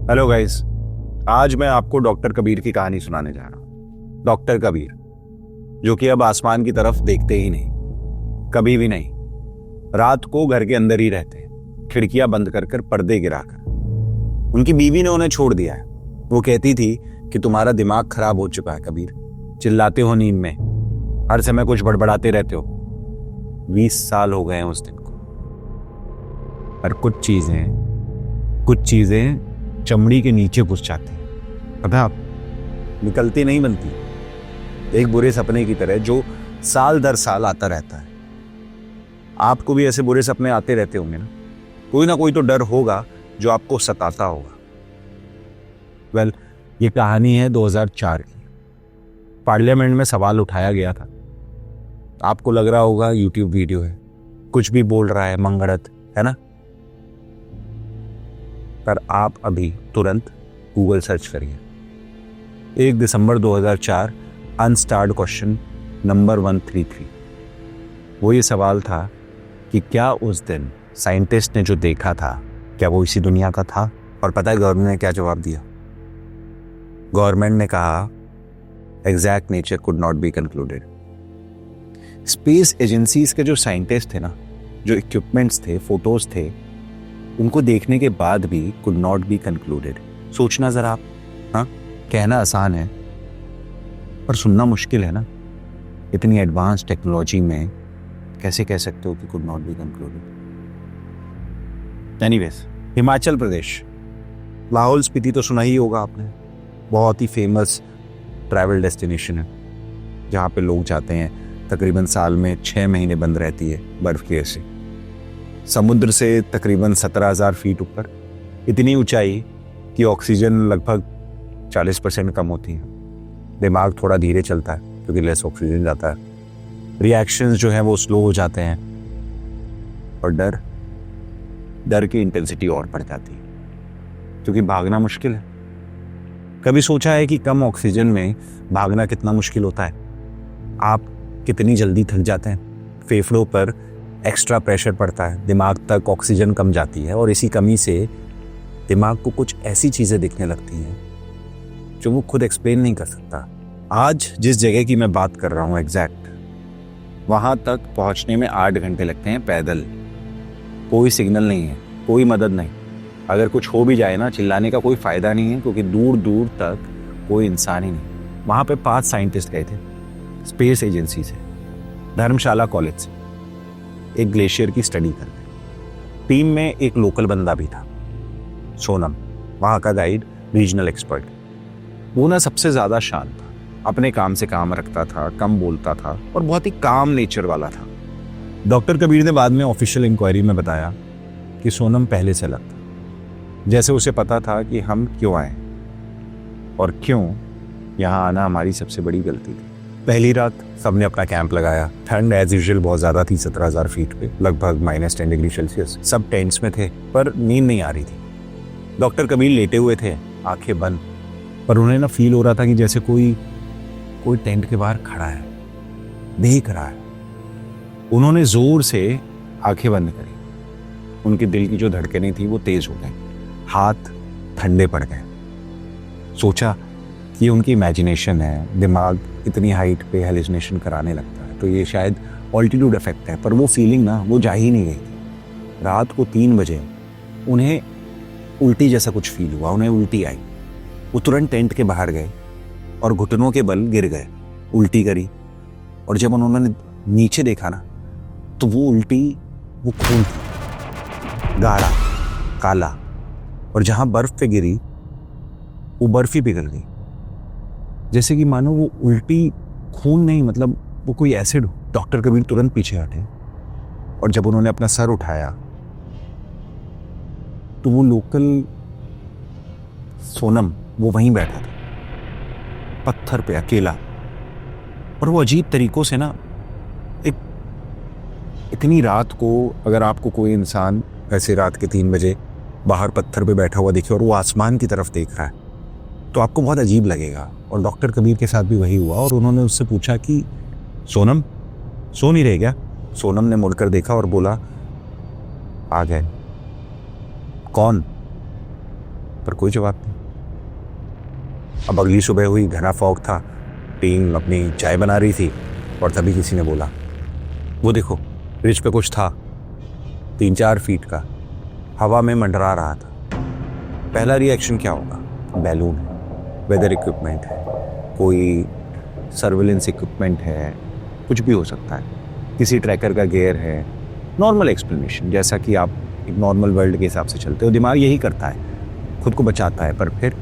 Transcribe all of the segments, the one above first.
Hello guys, आज मैं आपको डॉक्टर कबीर की कहानी सुनाने जा रहा हूँ। डॉक्टर कबीर, जो कि अब आसमान की तरफ देखते ही नहीं, कभी भी नहीं। रात को घर के अंदर ही रहते, खिड़कियां बंद कर कर, पर्दे गिराकर। उनकी बीवी ने उन्हें छोड़ दिया है। वो कहती थी कि तुम्हारा दिमाग खराब हो चुका है कबीर, चिल्लाते हो नींद में, हर समय कुछ बड़बड़ाते रहते हो। 20 साल हो गए हैं उस दिन को। और कुछ चीजें चमड़ी के नीचे घुस जाती हैं, पता आप, निकलती नहीं बनती। एक बुरे सपने की तरह जो साल दर साल आता रहता है। आपको भी ऐसे बुरे सपने आते रहते होंगे ना कोई तो डर होगा जो आपको सताता होगा। ये कहानी है 2004 की। पार्लियामेंट में सवाल उठाया गया था। आपको लग रहा होगा यूट्यूब वीडियो है, कुछ भी बोल रहा है, मंगड़त है ना। पर आप अभी तुरंत गूगल सर्च करिए 1 दिसंबर 2004 अनस्टार्ड क्वेश्चन नंबर 133। वो ये सवाल था कि क्या उस दिन साइंटिस्ट ने जो देखा था, क्या वो इसी दुनिया का था। और पता है गवर्नमेंट ने क्या जवाब दिया? गवर्नमेंट ने कहा exact nature could not be concluded. Space agencies के जो साइंटिस्ट थे ना, जो इक्विपमेंट्स थे, फोटोज थे, उनको देखने के बाद भी कुड नॉट बी कंक्लूडेड। सोचना जरा आप, हाँ, कहना आसान है पर सुनना मुश्किल है ना। इतनी एडवांस टेक्नोलॉजी में कैसे कह सकते हो कि could not be concluded. Anyways, Himachal Pradesh, Lahaul Spiti तो सुना ही होगा आपने। बहुत ही फेमस ट्रैवल डेस्टिनेशन है जहाँ पे लोग जाते हैं। तकरीबन साल में 6 महीने बंद रहती है बर्फ की वजह से। समुद्र से तकरीबन 17,000 फीट ऊपर, इतनी ऊंचाई कि ऑक्सीजन लगभग 40% कम होती है। दिमाग थोड़ा धीरे चलता है क्योंकि लेस ऑक्सीजन जाता है। रिएक्शंस जो हैं वो स्लो हो जाते हैं। और डर की इंटेंसिटी और बढ़ जाती है क्योंकि भागना मुश्किल है। कभी सोचा है कि कम ऑक्सीजन में भागना कितना मुश्किल होता है? आप कितनी जल्दी थक जाते हैं, फेफड़ों पर एक्स्ट्रा प्रेशर पड़ता है, दिमाग तक ऑक्सीजन कम जाती है और इसी कमी से दिमाग को कुछ ऐसी चीज़ें दिखने लगती हैं जो वो खुद एक्सप्लेन नहीं कर सकता। आज जिस जगह की मैं बात कर रहा हूँ एग्जैक्ट, वहाँ तक पहुँचने में 8 घंटे लगते हैं पैदल। कोई सिग्नल नहीं है, कोई मदद नहीं। अगर कुछ हो भी जाए ना, चिल्लाने का कोई फ़ायदा नहीं है क्योंकि दूर दूर तक कोई इंसान ही नहीं। वहाँ पे 5 साइंटिस्ट गए थे स्पेस एजेंसी से, धर्मशाला कॉलेज से, एक ग्लेशियर की स्टडी करते। टीम में एक लोकल बंदा भी था, सोनम, वहाँ का गाइड, रीजनल एक्सपर्ट। वो ना सबसे ज़्यादा शांत था, अपने काम से काम रखता था, कम बोलता था और बहुत ही काम नेचर वाला था। डॉक्टर कबीर ने बाद में ऑफिशियल इंक्वायरी में बताया कि सोनम पहले से अलग था, जैसे उसे पता था कि हम क्यों आए और क्यों यहाँ आना हमारी सबसे बड़ी गलती थी। पहली रात सबने अपना कैंप लगाया। ठंड एज यूजुअल बहुत ज़्यादा थी, 17,000 फीट पे, लगभग -10 डिग्री सेल्सियस। सब टेंट्स में थे पर नींद नहीं आ रही थी। डॉक्टर कबीर लेटे हुए थे, आंखें बंद, पर उन्हें ना फील हो रहा था कि जैसे कोई टेंट के बाहर खड़ा है, देख रहा है। उन्होंने जोर से आंखें बंद करी। उनके दिल की जो धड़कनें थी वो तेज हो गई, हाथ ठंडे पड़ गए। सोचा कि उनकी इमेजिनेशन है, दिमाग इतनी हाइट पे हेलुसिनेशन कराने लगता है तो ये शायद ऑल्टीट्यूड इफेक्ट है। पर वो फीलिंग ना, वो जा ही नहीं गई थी। रात को 3 बजे उन्हें उल्टी जैसा कुछ फील हुआ, उन्हें उल्टी आई। वो तुरंत टेंट के बाहर गए और घुटनों के बल गिर गए, उल्टी करी। और जब उन्होंने नीचे देखा ना, तो वो उल्टी, वो खून थी, गाढ़ा काला। और जहां बर्फ पे गिरी वो बर्फ ही पिघल गई, जैसे कि मानो वो उल्टी खून नहीं, मतलब वो कोई एसिड हो। डॉक्टर कबीर तुरंत पीछे हटे और जब उन्होंने अपना सर उठाया तो वो लोकल सोनम वो वहीं बैठा था, पत्थर पे अकेला। और वो अजीब तरीकों से ना, इतनी रात को अगर आपको कोई इंसान ऐसे रात के 3 बजे बाहर पत्थर पे बैठा हुआ दिखे और वो आसमान की तरफ देख रहा है तो आपको बहुत अजीब लगेगा। और डॉक्टर कबीर के साथ भी वही हुआ। और उन्होंने उससे पूछा कि सोनम, सो नहीं रहे क्या? सोनम ने मुड़कर देखा और बोला, आ गए। कौन? पर कोई जवाब नहीं। अब अगली सुबह हुई, घना फॉग था, टीम अपनी चाय बना रही थी और तभी किसी ने बोला, वो देखो रिज पे कुछ था 3-4 फीट का, हवा में मंडरा रहा था। पहला रिएक्शन क्या होगा? बैलून है, वेदर इक्विपमेंट है, कोई सर्विलेंस इक्विपमेंट है, कुछ भी हो सकता है, किसी ट्रैकर का गियर है। नॉर्मल एक्सप्लेनेशन, जैसा कि आप एक नॉर्मल वर्ल्ड के हिसाब से चलते हो, दिमाग यही करता है, खुद को बचाता है। पर फिर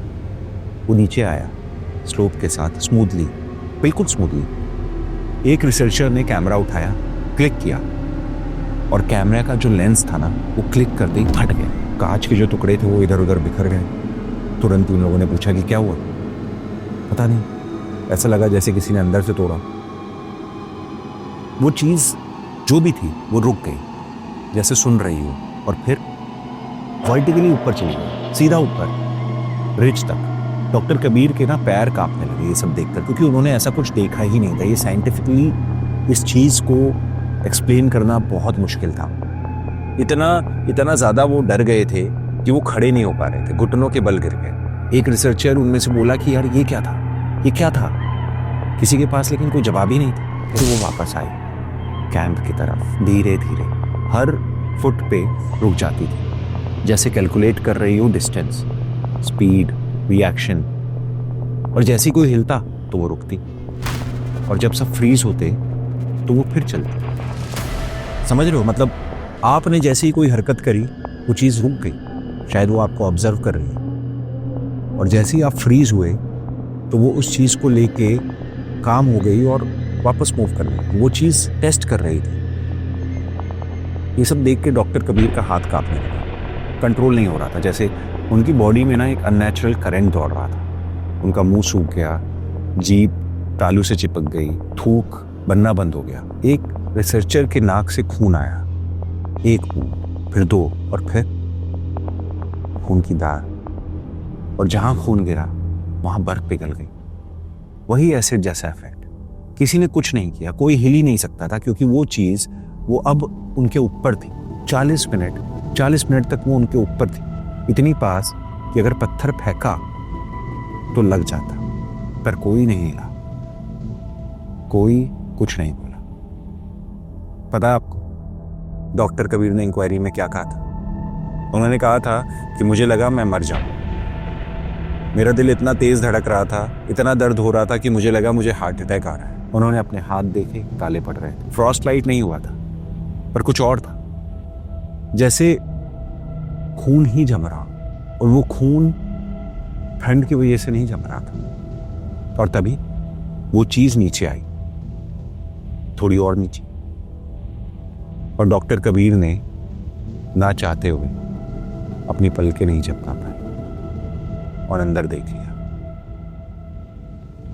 वो नीचे आया स्लोप के साथ, स्मूथली, बिल्कुल स्मूथली। एक रिसर्चर ने कैमरा उठाया, क्लिक किया और कैमरा का जो लेंस था ना, वो क्लिक करते ही फट गया। कांच के जो टुकड़े थे वो इधर उधर बिखर गए। तुरंत उन लोगों ने पूछा कि क्या हुआ? पता नहीं, ऐसा लगा जैसे किसी ने अंदर से तोड़ा। वो चीज जो भी थी वो रुक गई, जैसे सुन रही हो, और फिर वर्टिकली ऊपर चली गई, सीधा ऊपर, रिज तक। डॉक्टर कबीर के ना पैर कांपने लगे ये सब देखकर, क्योंकि उन्होंने ऐसा कुछ देखा ही नहीं था। ये साइंटिफिकली इस चीज को एक्सप्लेन करना बहुत मुश्किल था। इतना ज्यादा वो डर गए थे कि वो खड़े नहीं हो पा रहे थे, घुटनों के बल गिर गए। एक रिसर्चर उनमें से बोला कि यार ये क्या था, ये क्या था? किसी के पास लेकिन कोई जवाब ही नहीं था। फिर वो वापस आए कैंप की तरफ, धीरे धीरे, हर फुट पे रुक जाती थी, जैसे कैलकुलेट कर रही हो डिस्टेंस, स्पीड, रिएक्शन। और जैसे कोई हिलता तो वो रुकती, और जब सब फ्रीज होते तो वो फिर चलती। समझ रहे हो? मतलब आपने जैसे ही कोई हरकत करी, वो चीज रुक गई, शायद वो आपको ऑब्जर्व कर रही है। और जैसे ही आप फ्रीज हुए तो वो उस चीज को लेके काम हो गई और वापस मूव कर रही। वो चीज टेस्ट कर रही थी। ये सब देख के डॉक्टर कबीर का हाथ कांपने लगा, कंट्रोल नहीं हो रहा था, जैसे उनकी बॉडी में ना एक अननेचुरल करंट दौड़ रहा था। उनका मुंह सूख गया, जीभ तालू से चिपक गई, थूक बनना बंद हो गया। एक रिसर्चर के नाक से खून आया, एक बूंद, फिर 2, और फिर खून की धार। और जहां खून गिरा वहां बर्फ पिघल गई। वही एसिड जैसा इफेक्ट। किसी ने कुछ नहीं किया, कोई हिल ही नहीं सकता था, क्योंकि वो चीज वो अब उनके ऊपर थी। 40 मिनट तक वो उनके ऊपर थी, इतनी पास कि अगर पत्थर फेंका तो लग जाता। पर कोई नहीं हिला, कोई कुछ नहीं बोला। पता है आपको डॉक्टर कबीर ने इंक्वायरी में क्या कहा था? उन्होंने कहा था कि मुझे लगा मैं मर जाऊं। मेरा दिल इतना तेज धड़क रहा था, इतना दर्द हो रहा था कि मुझे लगा मुझे हार्ट अटैक आ रहा है। उन्होंने अपने हाथ देखे, काले पड़ रहे थे। फ्रॉस्ट लाइट नहीं हुआ था, पर कुछ और था, जैसे खून ही जम रहा, और वो खून ठंड की वजह से नहीं जम रहा था। और तभी वो चीज नीचे आई, थोड़ी और नीचे, और डॉक्टर कबीर ने ना चाहते हुए अपनी पलकें नहीं झपका पाए और अंदर देख लिया।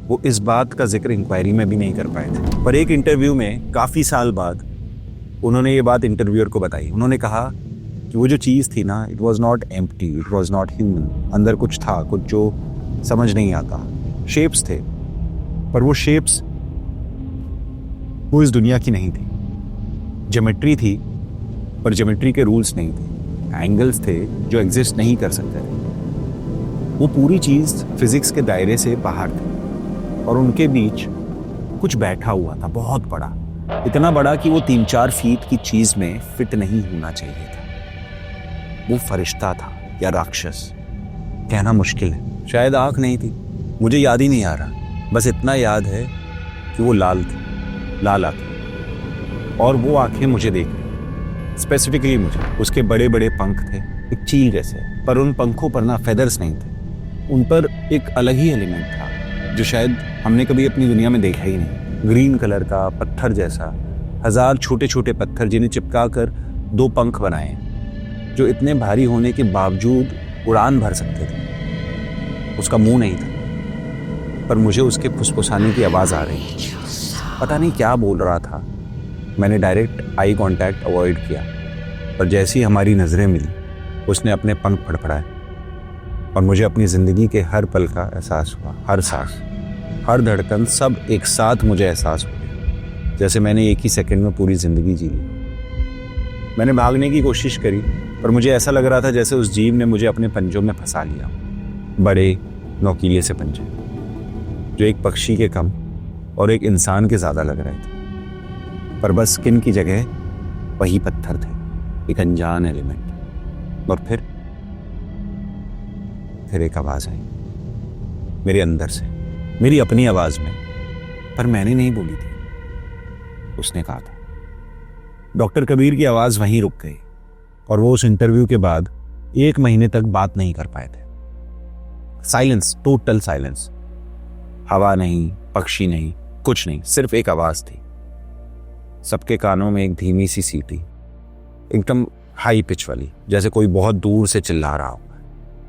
वो इस बात का जिक्र इंक्वायरी में भी नहीं कर पाए थे, पर एक इंटरव्यू में काफी साल बाद उन्होंने ये बात इंटरव्यूअर को बताई। उन्होंने कहा कि वो जो चीज थी ना, it was not empty, it was not human. अंदर कुछ था, कुछ जो समझ नहीं आता। शेप्स थे, पर वो शेप्स वो इस दुनिया की नहीं थी। ज्योमेट्री थी, पर ज्योमेट्री के रूल्स नहीं थे। एंगल्स थे जो एग्जिस्ट नहीं कर सकते थे। वो पूरी चीज फिजिक्स के दायरे से बाहर थी, और उनके बीच कुछ बैठा हुआ था, बहुत बड़ा, इतना बड़ा कि वो 3-4 फीट की चीज में फिट नहीं होना चाहिए था। वो फरिश्ता था या राक्षस, कहना मुश्किल है। शायद आंख नहीं थी, मुझे याद ही नहीं आ रहा। बस इतना याद है कि वो लाल थी, लाल आंखें, और वो आंखें मुझे देख रही, स्पेसिफिकली मुझे। उसके बड़े बड़े पंख थे, एक चील जैसे, पर उन पंखों पर ना फेदर्स नहीं थे। उन पर एक अलग ही एलिमेंट था जो शायद हमने कभी अपनी दुनिया में देखा ही नहीं। ग्रीन कलर का पत्थर जैसा, 1000 छोटे छोटे पत्थर जिन्हें चिपका कर 2 पंख बनाए, जो इतने भारी होने के बावजूद उड़ान भर सकते थे। उसका मुंह नहीं था, पर मुझे उसके फुसफुसाने की आवाज़ आ रही थी। पता नहीं क्या बोल रहा था। मैंने डायरेक्ट आई कांटेक्ट अवॉइड किया, पर जैसी हमारी नज़रें मिली, उसने अपने पंख फड़फड़ाए, और मुझे अपनी ज़िंदगी के हर पल का एहसास हुआ। हर सांस, हर धड़कन, सब एक साथ मुझे एहसास हो गया, जैसे मैंने एक ही सेकंड में पूरी ज़िंदगी जी ली। मैंने भागने की कोशिश करी, पर मुझे ऐसा लग रहा था जैसे उस जीव ने मुझे अपने पंजों में फंसा लिया। बड़े नोकीले से पंजे जो एक पक्षी के कम और एक इंसान के ज्यादा लग रहे थे, पर बस स्किन की जगह वही पत्थर थे, एक अनजान एलिमेंट। और फिर एक आवाज आई मेरे अंदर से, मेरी अपनी आवाज में, पर मैंने नहीं बोली थी, उसने कहा था। डॉक्टर कबीर की आवाज वहीं रुक गई और वो उस इंटरव्यू के बाद 1 महीने तक बात नहीं कर पाए थे। Silence, total silence. हवा नहीं, पक्षी नहीं, कुछ नहीं, सिर्फ एक आवाज थी। सबके कानों में एक धीमी सी सीटी, एकदम हाई पिच वाली, जैसे कोई बहुत दूर से चिल्ला रहा हो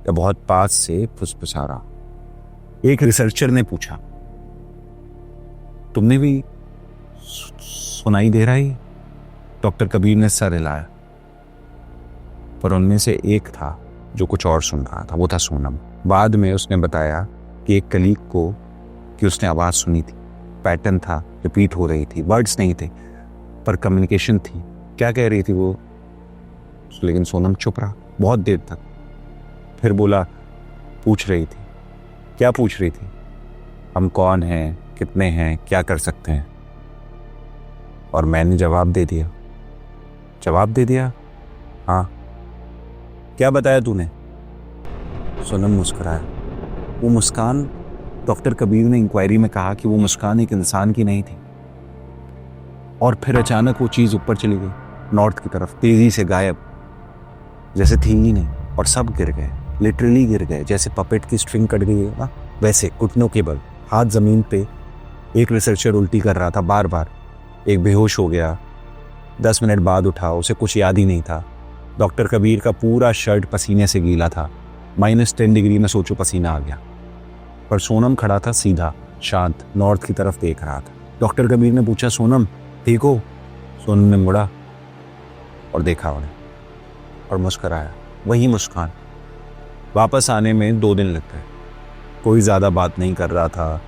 या बहुत पास से फुसफुसा रहा हो। एक रिसर्चर ने पूछा, तुमने भी सुनाई दे रहा है? डॉक्टर कबीर ने सर हिलाया, पर उनमें से एक था जो कुछ और सुन रहा था। वो था सोनम। बाद में उसने बताया कि एक कलीग को कि उसने आवाज सुनी थी, पैटर्न था, रिपीट हो रही थी, वर्ड्स नहीं थे पर कम्युनिकेशन थी। क्या कह रही थी वो? लेकिन सोनम चुप रहा बहुत देर तक। फिर बोला, पूछ रही थी। क्या पूछ रही थी? हम कौन हैं, कितने हैं, क्या कर सकते हैं? और मैंने जवाब दे दिया। जवाब दे दिया? हाँ। क्या बताया तूने? सोनम मुस्कुराया। वो मुस्कान, डॉक्टर कबीर ने इंक्वायरी में कहा कि वो मुस्कान एक इंसान की नहीं थी। और फिर अचानक वो चीज ऊपर चली गई, नॉर्थ की तरफ, तेजी से गायब, जैसे थी ही नहीं। और सब गिर गए, लिटरली गिर गए, जैसे पपेट की स्ट्रिंग कट गई है ना, वैसे घुटनों के बल, हाथ जमीन पे। एक रिसर्चर उल्टी कर रहा था बार बार, एक बेहोश हो गया, 10 मिनट बाद उठा, उसे कुछ याद ही नहीं था। डॉक्टर कबीर का पूरा शर्ट पसीने से गीला था, -10 डिग्री में सोचो पसीना आ गया। पर सोनम खड़ा था सीधा, शांत, नॉर्थ की तरफ देख रहा था। डॉक्टर कबीर ने पूछा, सोनम ठीक हो? सोनम ने मुड़ा और देखा उन्हें और मुस्कुराया। वही मुस्कान। वापस आने में 2 दिन लग गए। कोई ज़्यादा बात नहीं कर रहा था।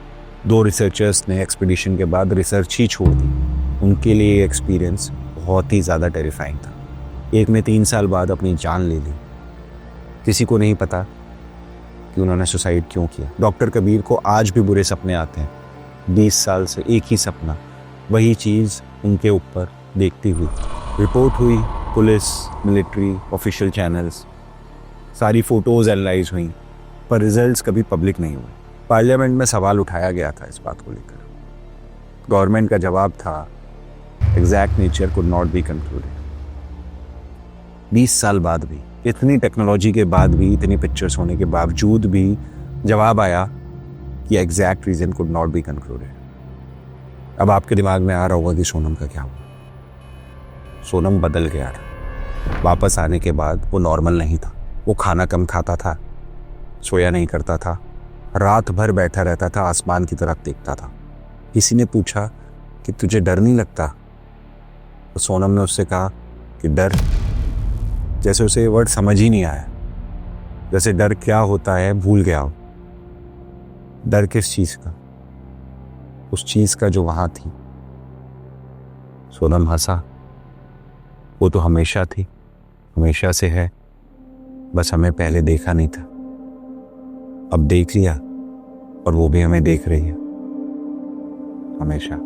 2 रिसर्चर्स ने एक्सपीडिशन के बाद रिसर्च ही छोड़ दी। उनके लिए ये एक्सपीरियंस बहुत ही ज़्यादा टेरिफाइंग था। एक ने 3 साल बाद अपनी जान ले ली। किसी को नहीं पता कि उन्होंने सुसाइड क्यों किया। डॉक्टर कबीर को आज भी बुरे सपने आते हैं। 20 साल से एक ही सपना, वही चीज़ उनके ऊपर देखती हुई। रिपोर्ट हुई, पुलिस, मिलिट्री, ऑफिशियल चैनल्स, सारी फोटोज एनालाइज हुई, पर रिजल्ट्स कभी पब्लिक नहीं हुए। पार्लियामेंट में सवाल उठाया गया था इस बात को लेकर। गवर्नमेंट का जवाब था, exact nature could not be concluded. 20 साल बाद भी, इतनी टेक्नोलॉजी के बाद भी, इतनी पिक्चर्स होने के बावजूद भी जवाब आया कि exact reason could not be concluded. अब आपके दिमाग में आ रहा होगा कि सोनम का क्या हुआ। सोनम बदल गया था। वापस आने के बाद वो नॉर्मल नहीं था। वो खाना कम खाता था, सोया नहीं करता था, रात भर बैठा रहता था, आसमान की तरफ देखता था। किसी ने पूछा कि तुझे डर नहीं लगता? तो सोनम ने उससे कहा कि डर, जैसे उसे ये वर्ड समझ ही नहीं आया, जैसे डर क्या होता है भूल गया हो। डर किस चीज का? उस चीज का जो वहां थी। सोनम हंसा। वो तो हमेशा थी, हमेशा से है, बस हमें पहले देखा नहीं था। अब देख लिया और वो भी हमें देख रही है, हमेशा।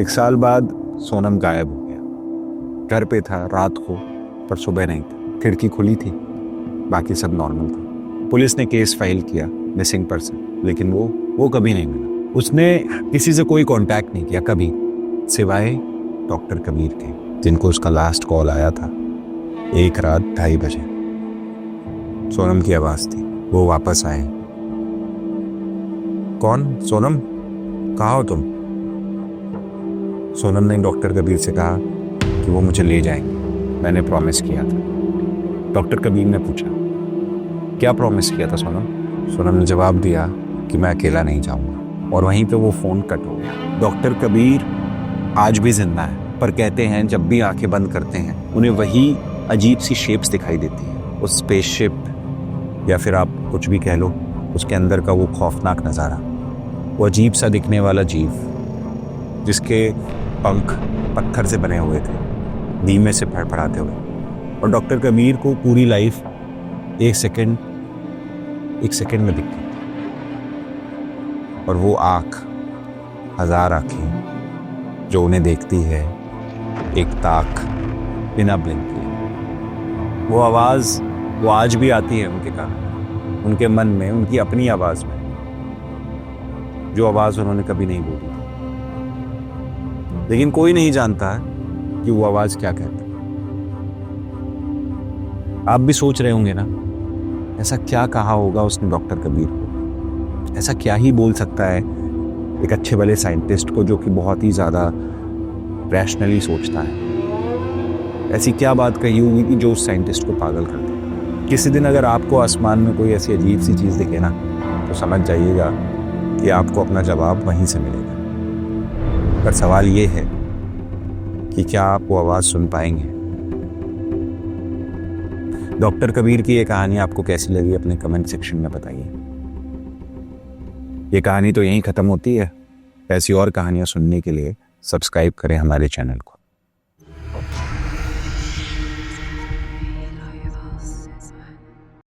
1 साल बाद सोनम गायब हो गया। घर पे था रात को, पर सुबह नहीं था। खिड़की खुली थी, बाकी सब नॉर्मल था। पुलिस ने केस फाइल किया मिसिंग पर्सन, लेकिन वो कभी नहीं मिला। उसने किसी से कोई कांटेक्ट नहीं किया कभी, सिवाय डॉक्टर कबीर के, जिनको उसका लास्ट कॉल आया था 1 रात 2:30 बजे। सोनम की आवाज थी। वो वापस आए। कौन? सोनम, कहाँ हो तुम? सोनम ने डॉक्टर कबीर से कहा कि वो मुझे ले जाएंगे, मैंने प्रॉमिस किया था। डॉक्टर कबीर ने पूछा, क्या प्रॉमिस किया था सोनम? सोनम ने जवाब दिया कि मैं अकेला नहीं जाऊंगा। और वहीं पे वो फोन कट हो गया। डॉक्टर कबीर आज भी जिंदा है, पर कहते हैं जब भी आंखें बंद करते हैं उन्हें वही अजीब सी शेप्स दिखाई देती है। उस स्पेसशिप, या फिर आप कुछ भी कह लो, उसके अंदर का वो खौफनाक नज़ारा, वो अजीब सा दिखने वाला जीव जिसके पंख पत्थर से बने हुए थे, धीमे से फड़फड़ाते हुए। और डॉक्टर कबीर को पूरी लाइफ एक सेकंड में दिखती थी। और वो आँख, 1000 आँखें जो उन्हें देखती है, एक ताक बिना ब्लिंक किए। वो आवाज़ वो आज भी आती है उनके कान, उनके मन में, उनकी अपनी आवाज़ में, जो आवाज़ उन्होंने कभी नहीं बोली थी। लेकिन कोई नहीं जानता कि वो आवाज़ क्या कहती है। आप भी सोच रहे होंगे ना, ऐसा क्या कहा होगा उसने डॉक्टर कबीर को? ऐसा क्या ही बोल सकता है एक अच्छे भले साइंटिस्ट को, जो कि बहुत ही ज़्यादा रैशनली सोचता है? ऐसी क्या बात कही होगी कि जो उस साइंटिस्ट को पागल कर दे? किसी दिन अगर आपको आसमान में कोई ऐसी अजीब सी चीज़ दिखे ना, तो समझ जाइएगा कि आपको अपना जवाब वहीं से मिलेगा। पर सवाल ये है कि क्या आप वो आवाज़ सुन पाएंगे? डॉक्टर कबीर की ये कहानी आपको कैसी लगी अपने कमेंट सेक्शन में बताइए। ये कहानी तो यहीं ख़त्म होती है। ऐसी और कहानियाँ सुनने के लिए सब्सक्राइब करें हमारे चैनल को।